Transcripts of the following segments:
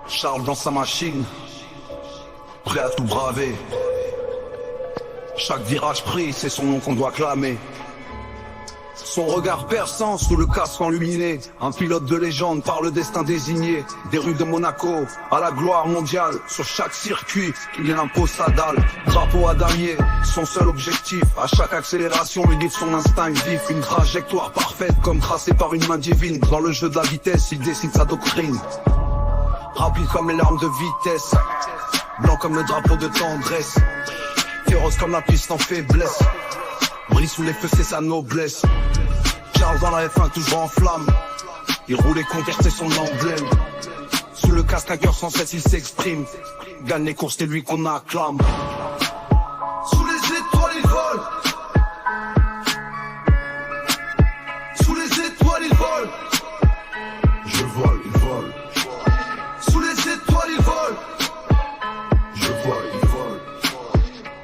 Charles dans sa machine, prêt à tout braver. Chaque virage pris, c'est son nom qu'on doit clamer. Son regard perçant sous le casque enluminé, un pilote de légende par le destin désigné. Des rues de Monaco à la gloire mondiale, sur chaque circuit, il impose sa dalle. Drapeau à damier, son seul objectif. À chaque accélération, lui guide son instinct vif. Une trajectoire parfaite comme tracée par une main divine. Dans le jeu de la vitesse, il décide sa doctrine. Rapide comme les larmes de vitesse, blanc comme le drapeau de tendresse, féroce comme la piste en faiblesse. Brille sous les feux, c'est sa noblesse. Charles dans la F1 toujours en flamme, il roule et conquête, c'est son emblème. Sous le casque un cœur sans cesse il s'exprime, gagne les courses, c'est lui qu'on acclame. Sous les étoiles il vole, sous les étoiles il vole. Je vole, il vole. Sous les étoiles il vole, je vole, il vole.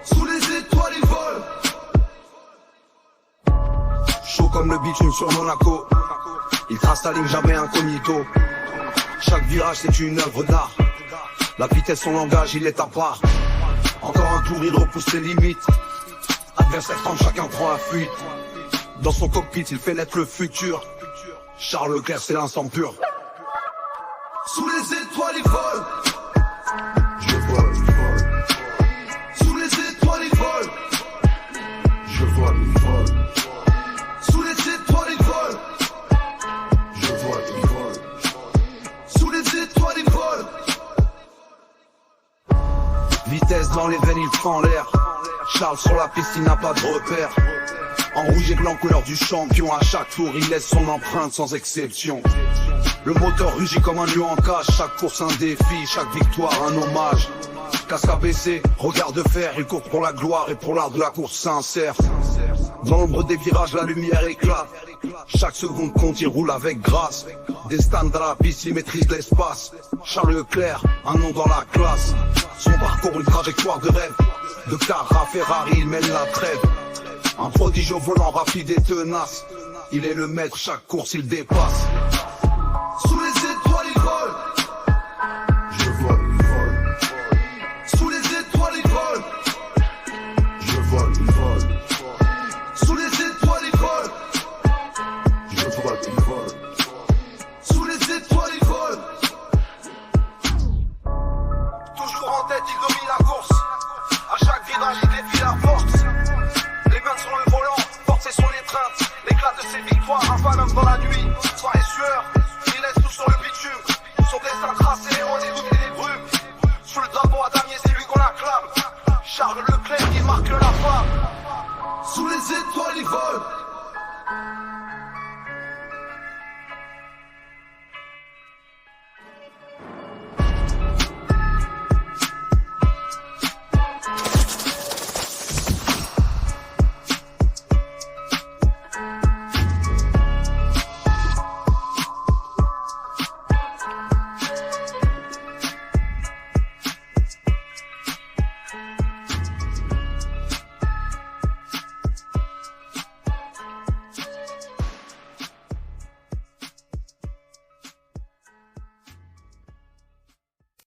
Sous les étoiles il vole. Chaud comme le bitume sur Monaco, il trace la ligne jamais incognito. Chaque virage c'est une œuvre d'art, la vitesse son langage il est à part. Encore un tour il repousse ses limites, adversaire tente, chacun prend la fuite. Dans son cockpit il fait naître le futur, Charles Leclerc c'est l'instant pur. Sous les étoiles il vole, je vole, il vole. Sous les étoiles il vole, je vole, il vole. Sous les étoiles il vole, je vole, il vole. Sous les étoiles il vole. Vitesse dans les veines, il fend l'air. Charles sur la piste, il n'a pas de repère. En rouge et blanc, couleur du champion. À chaque tour, il laisse son empreinte sans exception. Le moteur rugit comme un lion en cage. Chaque course un défi, chaque victoire un hommage. Casque abaissé, regard de fer. Il court pour la gloire et pour l'art de la course sincère. Dans l'ombre des virages, la lumière éclate. Chaque seconde compte, il roule avec grâce. Des stands dans la piste, il maîtrise l'espace. Charles Leclerc, un nom dans la classe. Son parcours, une trajectoire de rêve. De car à Ferrari, il mène la trêve. Un prodige au volant rapide et tenace. Il est le maître, chaque course il dépasse.